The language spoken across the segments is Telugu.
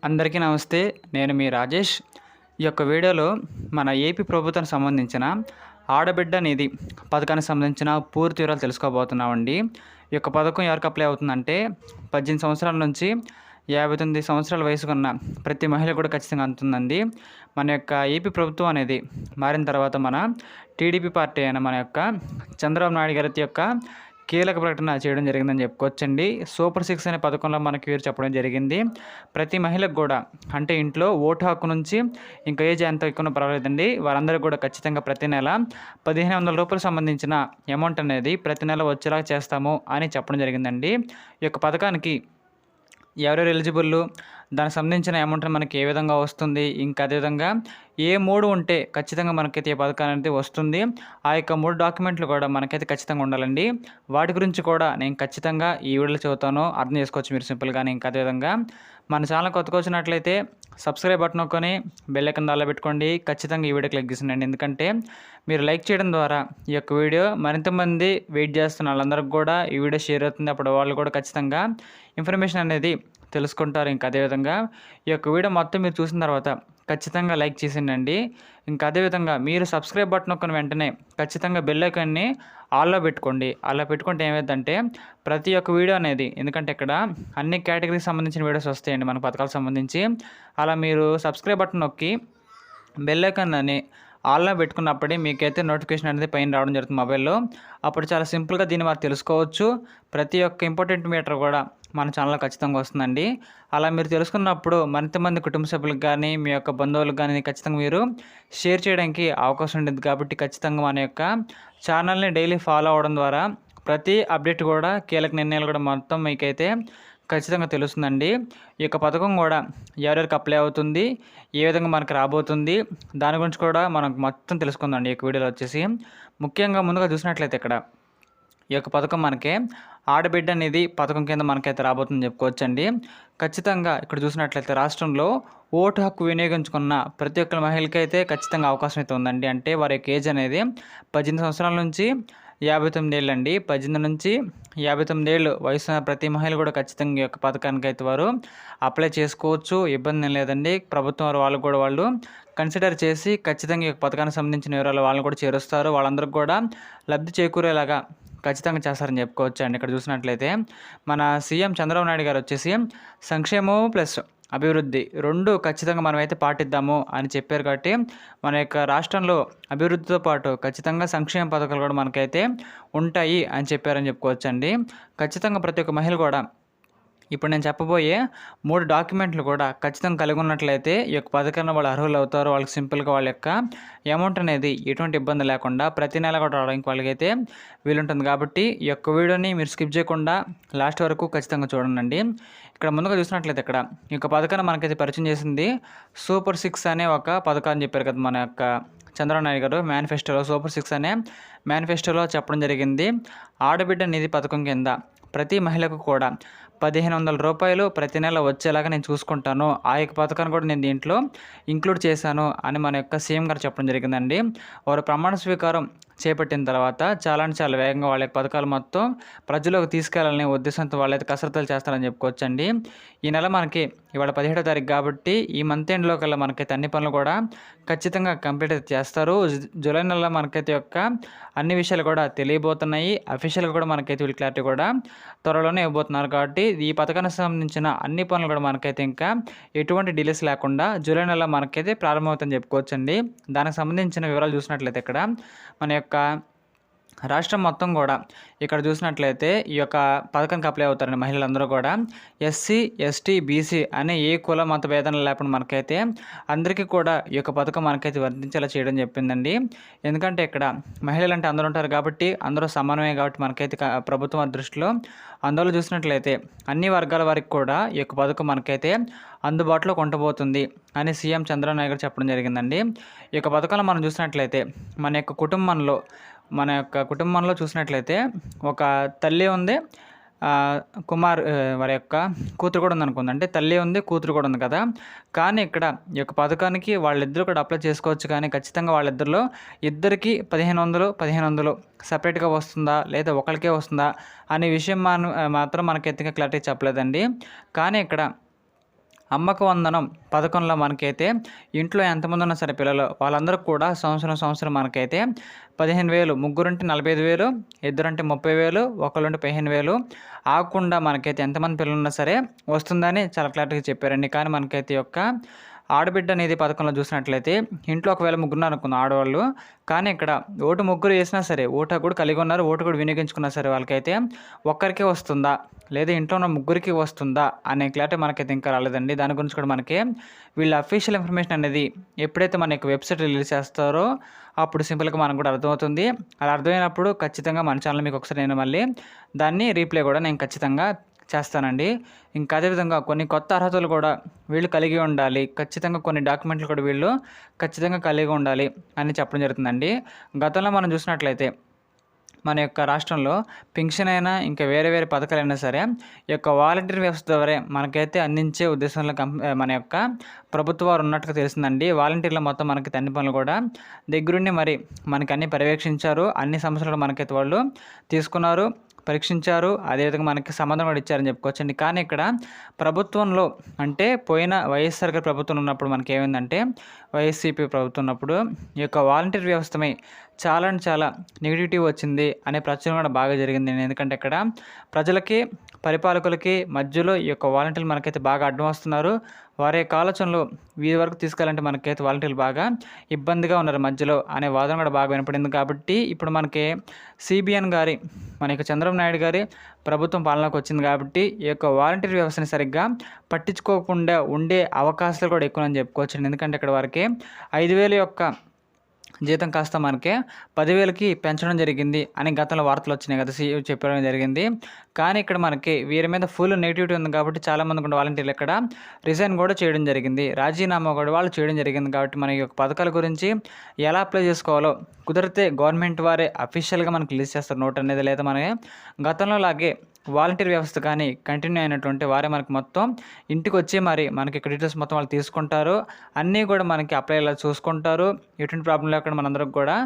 అందరికీ నమస్తే. నేను మీ రాజేష్. ఈ యొక్క వీడియోలో మన ఏపీ ప్రభుత్వానికి సంబంధించిన ఆడబిడ్డ నిధి పథకానికి సంబంధించిన పూర్తి వివరాలు తెలుసుకోబోతున్నామండి. ఈ యొక్క పథకం ఎవరికి అప్లై అవుతుందంటే 18 సంవత్సరాల నుంచి 59 సంవత్సరాల వయసుకున్న ప్రతి మహిళ కూడా ఖచ్చితంగా అందుతుందండి. మన యొక్క ఏపీ ప్రభుత్వం అనేది మారిన తర్వాత మన టీడీపీ పార్టీ అయిన మన యొక్క చంద్రబాబు నాయుడు గారి యొక్క కీలక ప్రకటన చేయడం జరిగిందని చెప్పుకోవచ్చండి. సూపర్ 6 అనే పథకంలో మనకి వీరు చెప్పడం జరిగింది. ప్రతి మహిళకు కూడా అంటే ఇంట్లో ఓటు హక్కు నుంచి ఇంకా ఏజ్ ఎంత ఎక్కువ పర్వాలేదండి, వారందరికీ కూడా ఖచ్చితంగా ప్రతి నెల రూ. 1500 సంబంధించిన అమౌంట్ అనేది ప్రతి నెల వచ్చేలా చేస్తాము అని చెప్పడం జరిగిందండి. ఈ యొక్క పథకానికి ఎవరెవరు ఎలిజిబుల్, దానికి సంబంధించిన అమౌంట్ మనకి ఏ విధంగా వస్తుంది, ఇంకా అదేవిధంగా ఏ 3 ఉంటే ఖచ్చితంగా మనకైతే ఈ పథకం అనేది వస్తుంది. ఆ యొక్క 3 డాక్యుమెంట్లు కూడా మనకైతే ఖచ్చితంగా ఉండాలండి. వాటి గురించి కూడా నేను ఖచ్చితంగా ఈ వీడియోలో చెబుతాను, అర్థం చేసుకోవచ్చు మీరు సింపుల్గానే. ఇంకా అదేవిధంగా మన ఛానల్ కొత్తగా వచ్చినట్లయితే సబ్స్క్రైబ్ బటన్ నొక్కొని బెల్ ఐకాన్ దానిలో పెట్టుకోండి. ఖచ్చితంగా ఈ వీడియో క్లిక్ చేసిండండి, ఎందుకంటే మీరు లైక్ చేయడం ద్వారా ఈ యొక్క వీడియో మరింత మంది వెయిట్ చేస్తున్న వాళ్ళందరికీ కూడా ఈ వీడియో షేర్ అవుతుంది. అప్పుడు వాళ్ళు కూడా ఖచ్చితంగా ఇన్ఫర్మేషన్ అనేది తెలుసుకుంటారు. ఇంకా అదేవిధంగా ఈ యొక్క వీడియో మొత్తం మీరు చూసిన తర్వాత ఖచ్చితంగా లైక్ చేసిండండి. ఇంకా అదేవిధంగా మీరు సబ్స్క్రైబ్ బటన్ నొక్కిన వెంటనే ఖచ్చితంగా బెల్ ఐకాన్ని ఆల్లో పెట్టుకోండి. అలా పెట్టుకుంటే ఏమైందంటే ప్రతి ఒక్క వీడియో అనేది, ఎందుకంటే ఇక్కడ అన్ని కేటగిరీకి సంబంధించిన వీడియోస్ వస్తాయండి మన పథకాలకు సంబంధించి. అలా మీరు సబ్స్క్రైబ్ బటన్ నొక్కి బెల్ ఐకాన్ అని ఆల్లో పెట్టుకున్నప్పుడే మీకైతే నోటిఫికేషన్ అనేది పైన రావడం జరుగుతుంది మొబైల్లో. అప్పుడు చాలా సింపుల్గా దీన్ని వారు తెలుసుకోవచ్చు. ప్రతి ఒక్క ఇంపార్టెంట్ మీటర్ కూడా మన ఛానల్లో ఖచ్చితంగా వస్తుందండి. అలా మీరు తెలుసుకున్నప్పుడు మరింతమంది కుటుంబ సభ్యులకు కానీ మీ యొక్క బంధువులకు కానీ ఖచ్చితంగా మీరు షేర్ చేయడానికి అవకాశం ఉంటుంది. కాబట్టి ఖచ్చితంగా మన యొక్క ఛానల్ని డైలీ ఫాలో అవ్వడం ద్వారా ప్రతి అప్డేట్ కూడా, కీలక నిర్ణయాలు కూడా మొత్తం మీకైతే ఖచ్చితంగా తెలుస్తుందండి. ఈ యొక్క పథకం కూడా ఎవరెవరికి అప్లై అవుతుంది, ఏ విధంగా మనకు రాబోతుంది, దాని గురించి కూడా మనకు మొత్తం తెలుసుకుందండి ఈ యొక్క వీడియోలో వచ్చేసి. ముఖ్యంగా ముందుగా చూసినట్లయితే ఇక్కడ ఈ యొక్క పథకం మనకి ఆడబిడ్డ నిధి పథకం కింద మనకైతే రాబోతుందని చెప్పుకోవచ్చండి. ఖచ్చితంగా ఇక్కడ చూసినట్లయితే రాష్ట్రంలో ఓటు హక్కు వినియోగించుకున్న ప్రతి ఒక్క మహిళకైతే ఖచ్చితంగా అవకాశం అయితే ఉందండి. అంటే వారి యొక్క ఏజ్ అనేది 18 సంవత్సరాల నుంచి 59 ఏళ్ళు అండి. 18 నుంచి 59 ఏళ్ళు వయసు ప్రతి మహిళ కూడా ఖచ్చితంగా ఈ యొక్క పథకానికి అయితే వారు అప్లై చేసుకోవచ్చు. ఇబ్బంది ఏం లేదండి. ప్రభుత్వం వారు వాళ్ళు కూడా వాళ్ళు కన్సిడర్ చేసి ఖచ్చితంగా ఈ యొక్క పథకానికి సంబంధించిన వివరాలు వాళ్ళని కూడా చేరుస్తారు. వాళ్ళందరికీ కూడా లబ్ధి చేకూరేలాగా ఖచ్చితంగా చేస్తారని చెప్పుకోవచ్చు అండి. ఇక్కడ చూసినట్లయితే మన సీఎం చంద్రబాబు నాయుడు గారు వచ్చేసి సంక్షేమం ప్లస్ అభివృద్ధి 2 ఖచ్చితంగా మనమైతే పాటిద్దాము అని చెప్పారు. కాబట్టి మన యొక్క రాష్ట్రంలో అభివృద్ధితో పాటు ఖచ్చితంగా సంక్షేమ పథకాలు కూడా మనకైతే ఉంటాయి అని చెప్పారని చెప్పుకోవచ్చు అండి. ఖచ్చితంగా ప్రతి ఒక్క మహిళ కూడా ఇప్పుడు నేను చెప్పబోయే 3 డాక్యుమెంట్లు కూడా ఖచ్చితంగా కలిగి ఉన్నట్లయితే ఈ యొక్క పథకాన్ని వాళ్ళు అర్హులు అవుతారు. వాళ్ళకి సింపుల్గా వాళ్ళ యొక్క అమౌంట్ అనేది ఎటువంటి ఇబ్బంది లేకుండా ప్రతి నెల కూడా రావడానికి వాళ్ళకైతే వీలుంటుంది. కాబట్టి ఈ యొక్క వీడియోని మీరు స్కిప్ చేయకుండా లాస్ట్ వరకు ఖచ్చితంగా చూడండి. ఇక్కడ ముందుగా చూసినట్లయితే ఇక్కడ ఈ యొక్క పథకాన్ని మనకైతే పరిచయం చేసింది సూపర్ 6 అనే ఒక పథకాన్ని చెప్పారు కదా మన యొక్క చంద్రబాబు నాయుడు గారు మేనిఫెస్టోలో. సూపర్ 6 అనే మేనిఫెస్టోలో చెప్పడం జరిగింది. ఆడబిడ్డ నిధి పథకం కింద ప్రతి మహిళకు కూడా రూ. 1500 ప్రతి నెల వచ్చేలాగా నేను చూసుకుంటాను. ఆ యొక్క పథకాన్ని కూడా నేను దీంట్లో ఇంక్లూడ్ చేశాను అని మన యొక్క సీఎం గారు చెప్పడం జరిగిందండి. వారు ప్రమాణ స్వీకారం చేపట్టిన తర్వాత చాలా అంటే చాలా వేగంగా వాళ్ళ యొక్క పథకాలు మొత్తం ప్రజలకు తీసుకెళ్లాలనే ఉద్దేశంతో వాళ్ళైతే కసరత్తులు చేస్తారని చెప్పుకోవచ్చండి. ఈ నెల మనకి ఇవాళ 17వ తారీఖు కాబట్టి ఈ మంత్ ఎండ్లో కల్లా మనకైతే అన్ని పనులు కూడా ఖచ్చితంగా కంప్లీట్ అయితే చేస్తారు. జూలై నెలలో మనకైతే యొక్క అన్ని విషయాలు కూడా తెలియబోతున్నాయి. అఫీషియల్గా కూడా మనకైతే వీళ్ళు క్లారిటీ కూడా త్వరలోనే ఇవ్వబోతున్నారు. కాబట్టి ఈ పథకానికి సంబంధించిన అన్ని పనులు కూడా మనకైతే ఇంకా ఎటువంటి డిలేస్ లేకుండా జూలై నెలలో మనకైతే ప్రారంభమవుతుందని చెప్పుకోవచ్చండి. దానికి సంబంధించిన వివరాలు చూసినట్లయితే ఇక్కడ మన యొక్క రాష్ట్రం మొత్తం కూడా ఇక్కడ చూసినట్లయితే ఈ యొక్క పథకానికి అప్లై అవుతారండి మహిళలందరూ కూడా. ఎస్సీ, ఎస్టీ, బీసీ అనే ఏ కుల మత భేదం లేకుండా మనకైతే అందరికీ కూడా ఈ యొక్క పథకం మనకైతే వర్తించేలా చేయడం చెప్పిందండి. ఎందుకంటే ఇక్కడ మహిళలు అంటే అందరూ ఉంటారు కాబట్టి అందరూ సమానమే కాబట్టి మనకైతే ప్రభుత్వం దృష్టిలో అందులో చూసినట్లయితే అన్ని వర్గాల వారికి కూడా ఈ యొక్క పథకం మనకైతే అందుబాటులో ఉండబోతుంది అని సీఎం చంద్రబాబు నాయుడు గారు చెప్పడం జరిగిందండి. ఈ యొక్క పథకాలు మనం చూసినట్లయితే మన యొక్క కుటుంబంలో చూసినట్లయితే ఒక తల్లి ఉంది, వారి యొక్క కూతురు కూడా ఉందనుకుంది. అంటే తల్లి ఉంది, కూతురు కూడా ఉంది కదా. కానీ ఇక్కడ ఈ యొక్క పథకానికి వాళ్ళిద్దరూ కూడా అప్లై చేసుకోవచ్చు. కానీ ఖచ్చితంగా వాళ్ళిద్దరిలో ఇద్దరికి 1500 సపరేట్గా వస్తుందా లేదా ఒకరికే వస్తుందా అనే విషయం మాత్రం మనకైతే క్లారిటీ చెప్పలేదండి. కానీ ఇక్కడ అమ్మకు వందనం పథకంలో మనకైతే ఇంట్లో ఎంతమంది ఉన్నా సరే పిల్లలు వాళ్ళందరూ కూడా సంవత్సరం మనకైతే 15,000, ముగ్గురుంటే 45,000, ఇద్దరుంటే 30,000, ఒకళ్ళుంటే 15,000 ఆగకుండా మనకైతే ఎంతమంది పిల్లలు ఉన్నా సరే వస్తుందని చాలా క్లారిటీగా చెప్పారండి. కానీ మనకైతే యొక్క ఆడబిడ్డ అనేది పథకంలో చూసినట్లయితే ఇంట్లో ఒకవేళ ముగ్గురున్నారు అనుకుందాం ఆడవాళ్ళు. కానీ ఇక్కడ ఓటు ముగ్గురు వేసినా సరే ఓటు కూడా కలిగి ఉన్నారు, ఓటు కూడా వినియోగించుకున్నా సరే వాళ్ళకైతే ఒక్కరికే వస్తుందా లేదా ఇంట్లో ఉన్న ముగ్గురికి వస్తుందా అనే క్లారిటీ మనకైతే ఇంకా రాలేదండి. దాని గురించి కూడా మనకి వీళ్ళ అఫీషియల్ ఇన్ఫర్మేషన్ అనేది ఎప్పుడైతే మన యొక్క వెబ్సైట్ రిలీజ్ చేస్తారో అప్పుడు సింపుల్గా మనకు కూడా అర్థమవుతుంది. అలా అర్థమైనప్పుడు ఖచ్చితంగా మన ఛానల్ మీకు ఒకసారి నేను మళ్ళీ దాన్ని రీప్లే కూడా నేను ఖచ్చితంగా చేస్తానండి. ఇంకా అదేవిధంగా కొన్ని కొత్త అర్హతలు కూడా వీళ్ళు కలిగి ఉండాలి, ఖచ్చితంగా కొన్ని డాక్యుమెంట్లు కూడా వీళ్ళు ఖచ్చితంగా కలిగి ఉండాలి అని చెప్పడం జరుగుతుందండి. గతంలో మనం చూసినట్లయితే మన యొక్క రాష్ట్రంలో పెన్షన్ అయినా ఇంకా వేరే వేరే పథకాలైనా సరే ఈ యొక్క వాలంటీర్ వ్యవస్థ ద్వారా మనకైతే అందించే ఉద్దేశంలో మన యొక్క ప్రభుత్వ వారు ఉన్నట్టుగా తెలిసిందండి. వాలంటీర్లు మొత్తం మనకి అన్ని పనులు కూడా దగ్గరుండి మరి మనకి అన్ని పర్యవేక్షించారు, అన్ని సమస్యలు మనకైతే వాళ్ళు తీసుకున్నారు, పరీక్షించారు, అదేవిధంగా మనకి సమాధానం కూడా ఇచ్చారని చెప్పుకోవచ్చండి. కానీ ఇక్కడ ప్రభుత్వంలో అంటే పోయిన వైఎస్ఆర్ గారి ప్రభుత్వం ఉన్నప్పుడు మనకి ఏమైందంటే వైఎస్సీపీ ప్రభుత్వం ఉన్నప్పుడు ఈ యొక్క వాలంటీర్ వ్యవస్థపై చాలా అంటే చాలా నెగిటివిటీ వచ్చింది అనే ప్రచారం కూడా బాగా జరిగింది. ఎందుకంటే ఇక్కడ ప్రజలకి పరిపాలకులకి మధ్యలో ఈ యొక్క వాలంటీర్లు మనకైతే బాగా అడ్డం వస్తున్నారు. వారి యొక్క ఆలోచనలు వీరి వరకు తీసుకెళ్ళాలంటే మనకైతే వాలంటీర్లు బాగా ఇబ్బందిగా ఉన్నారు మధ్యలో అనే వాదన కూడా బాగా వినపడింది. కాబట్టి ఇప్పుడు మనకి సిబిఎన్ గారి మన యొక్క చంద్రబాబు నాయుడు గారి ప్రభుత్వం పాలనకు వచ్చింది కాబట్టి ఈ యొక్క వాలంటీర్ వ్యవస్థని సరిగ్గా పట్టించుకోకుండా ఉండే అవకాశాలు కూడా ఎక్కువ అని చెప్పుకోవచ్చు. ఎందుకంటే ఇక్కడ వారికి 5,000 యొక్క జీతం కాస్త మనకి 10,000కి పెంచడం జరిగింది అని గతంలో వార్తలు వచ్చినాయి కదా, సీఈఓ చెప్పడం జరిగింది. కానీ ఇక్కడ మనకి వీరి మీద ఫుల్ నెగిటివిటీ ఉంది కాబట్టి చాలామంది కూడా వాలంటీర్లు ఇక్కడ రిజైన్ కూడా చేయడం జరిగింది, రాజీనామా కూడా వాళ్ళు చేయడం జరిగింది. కాబట్టి మన యొక్క పథకాల గురించి ఎలా అప్లై చేసుకోవాలో కుదిరితే గవర్నమెంట్ వారే అఫీషియల్గా మనకి రిలీజ్ చేస్తారు నోట్ అనేది, లేదా మన గతంలో లాగే వాలంటీర్ వ్యవస్థ కానీ కంటిన్యూ అయినటువంటి వారే మనకి మొత్తం ఇంటికి వచ్చి మరి మనకి ఇక్కడ డీటెయిల్స్ మొత్తం వాళ్ళు తీసుకుంటారు, అన్నీ కూడా మనకి అప్లై అయ్యేలా చూసుకుంటారు. ఎటువంటి ప్రాబ్లం లేకుండా మనందరికి కూడా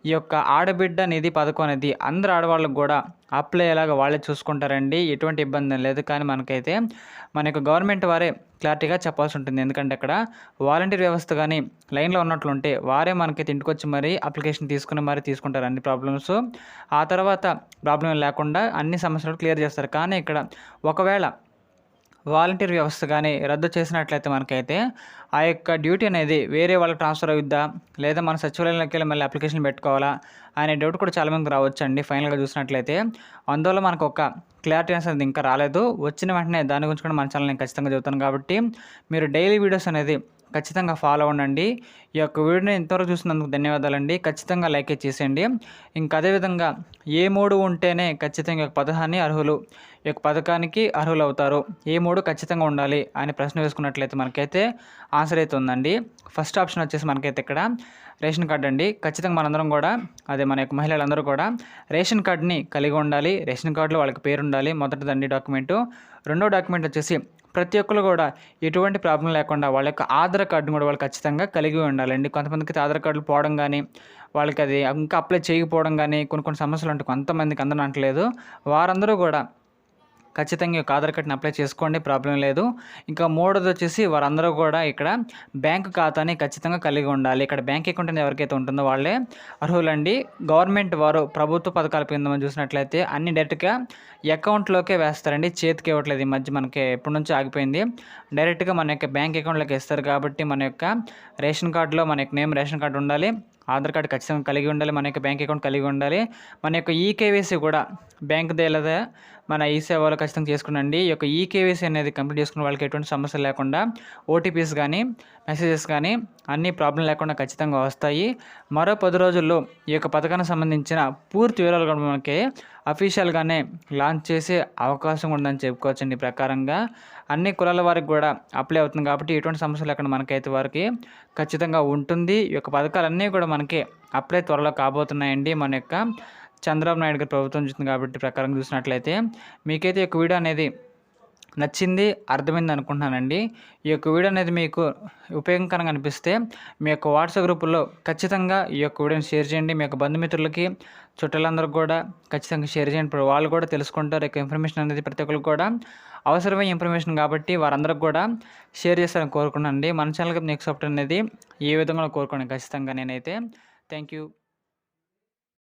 ఈ యొక్క ఆడబిడ్డ నిధి పథకం అనేది అందరు ఆడవాళ్ళకు కూడా అప్లై అయ్యేలాగా వాళ్ళే చూసుకుంటారండి, ఎటువంటి ఇబ్బంది లేదు. కానీ మనకైతే మన యొక్క గవర్నమెంట్ వారే క్లారిటీగా చెప్పాల్సి ఉంటుంది. ఎందుకంటే అక్కడ వాలంటీర్ వ్యవస్థ కానీ లైన్లో ఉన్నట్లుంటే వారే మనకైతే ఇంటికి వచ్చి మరి అప్లికేషన్ తీసుకుని మరి తీసుకుంటారు అన్ని ప్రాబ్లమ్స్. ఆ తర్వాత ప్రాబ్లం లేకుండా అన్ని సమస్యలు క్లియర్ చేస్తారు. కానీ ఇక్కడ ఒకవేళ వాలంటీర్ వ్యవస్థ కానీ రద్దు చేసినట్లయితే మనకైతే ఆ యొక్క డ్యూటీ అనేది వేరే వాళ్ళకి ట్రాన్స్ఫర్ అవుద్దా లేదా మన సచివాలయంలోకి వెళ్ళి మళ్ళీ అప్లికేషన్ పెట్టుకోవాలా అనే డౌట్ కూడా చాలామందికి రావచ్చండి ఫైనల్గా చూసినట్లయితే. అందువల్ల మనకు ఒక క్లారిటీ అనేది ఇంకా రాలేదు. వచ్చిన వెంటనే దాని గురించి కూడా మన ఛానల్ నేను ఖచ్చితంగా చెబుతాను. కాబట్టి మీరు డైలీ వీడియోస్ అనేది ఖచ్చితంగా ఫాలో అవ్వండి. ఈ యొక్క వీడియోని ఇంతవరకు చూసినందుకు ధన్యవాదాలండి. ఖచ్చితంగా లైక్ చేసేయండి. ఇంకా అదేవిధంగా ఏ 3 ఉంటేనే ఖచ్చితంగా ఈ యొక్క పథకాన్ని అర్హులు ఈ యొక్క పథకానికి అర్హులు అవుతారు, ఏ 3 ఖచ్చితంగా ఉండాలి అని ప్రశ్న వేసుకున్నట్లయితే మనకైతే ఆన్సర్ అయితే ఉందండి. ఫస్ట్ ఆప్షన్ వచ్చేసి మనకైతే ఇక్కడ రేషన్ కార్డు అండి. ఖచ్చితంగా మనందరం కూడా అదే మన యొక్క మహిళలందరూ కూడా రేషన్ కార్డుని కలిగి ఉండాలి. రేషన్ కార్డులో వాళ్ళకి పేరు ఉండాలి, మొదటిదండి డాక్యుమెంటు. రెండో డాక్యుమెంట్ వచ్చేసి ప్రతి ఒక్కరు కూడా ఎటువంటి ప్రాబ్లం లేకుండా వాళ్ళ యొక్క ఆధార్ కార్డును కూడా వాళ్ళు ఖచ్చితంగా కలిగి ఉండాలండి. కొంతమందికి ఆధార్ కార్డులు పోవడం కానీ వాళ్ళకి అది ఇంకా అప్లై చేయకపోవడం కానీ కొన్ని సమస్యలు ఉంటాయి, కొంతమందికి అందరూ అంటలేదు. వారందరూ కూడా ఖచ్చితంగా ఒక ఆధార్ కార్డ్ని అప్లై చేసుకోండి, ప్రాబ్లం లేదు. ఇంకా మూడోది వచ్చేసి వారందరూ కూడా ఇక్కడ బ్యాంకు ఖాతాని ఖచ్చితంగా కలిగి ఉండాలి. ఇక్కడ బ్యాంక్ అకౌంట్ అనేది ఎవరికైతే ఉంటుందో వాళ్ళే అర్హులండి. గవర్నమెంట్ వారు ప్రభుత్వ పథకాల కింద మనం చూసినట్లయితే అన్ని డైరెక్ట్గా అకౌంట్లోకే వేస్తారండి, చేతికి ఇవ్వట్లేదు. ఈ మధ్య మనకి ఎప్పటి నుంచో ఆగిపోయింది, డైరెక్ట్గా మన యొక్క బ్యాంక్ అకౌంట్లోకి ఇస్తారు. కాబట్టి మన యొక్క రేషన్ కార్డులో మన యొక్క నేమ్ రేషన్ కార్డు ఉండాలి, ఆధార్ కార్డు ఖచ్చితంగా కలిగి ఉండాలి, మన యొక్క బ్యాంక్ అకౌంట్ కలిగి ఉండాలి. మన యొక్క ఈకేవైసీ కూడా బ్యాంకుదే లేదా మన ఈ సేవలో ఖచ్చితంగా చేసుకునండి. ఈ యొక్క ఈకేవైసీ అనేది కంప్లీట్ చేసుకున్న వాళ్ళకి ఎటువంటి సమస్య లేకుండా ఓటీపీస్ కానీ మెసేజెస్ కానీ అన్ని ప్రాబ్లం లేకుండా ఖచ్చితంగా వస్తాయి. మరో 10 రోజుల్లో ఈ యొక్క పథకానికి సంబంధించిన పూర్తి వివరాలు కూడా మనకి అఫీషియల్గానే లాంచ్ చేసే అవకాశం ఉందని చెప్పుకోవచ్చండి. ప్రకారంగా అన్ని కులాల వారికి కూడా అప్లై అవుతుంది కాబట్టి ఎటువంటి సమస్యలు లేకుండా మనకైతే వారికి ఖచ్చితంగా ఉంటుంది. ఈ యొక్క పథకాలన్నీ కూడా మనకి అప్లై త్వరలో కాబోతున్నాయండి. మన యొక్క చంద్రబాబు నాయుడు గారి ప్రభుత్వం చూస్తుంది కాబట్టి ప్రకారం చూసినట్లయితే మీకైతే ఈ యొక్క వీడియో అనేది నచ్చింది, అర్థమైంది అనుకుంటున్నానండి. ఈ యొక్క వీడియో అనేది మీకు ఉపయోగకరంగా అనిపిస్తే మీ యొక్క వాట్సాప్ గ్రూపుల్లో ఖచ్చితంగా ఈ యొక్క వీడియోని షేర్ చేయండి. మీ యొక్క బంధుమిత్రులకి, చుట్టాలందరికి కూడా ఖచ్చితంగా షేర్ చేయండి. ఇప్పుడు వాళ్ళు కూడా తెలుసుకుంటారు. ఈ యొక్క ఇన్ఫర్మేషన్ అనేది ప్రతి ఒక్కరికి కూడా అవసరమైన ఇన్ఫర్మేషన్ కాబట్టి వారందరికి కూడా షేర్ చేస్తారని కోరుకున్నానండి. మన ఛానల్‌కి నెక్స్ట్ అప్డేట్ అనేది ఏ విధంగా కోరుకోండి ఖచ్చితంగా నేనైతే. Thank you.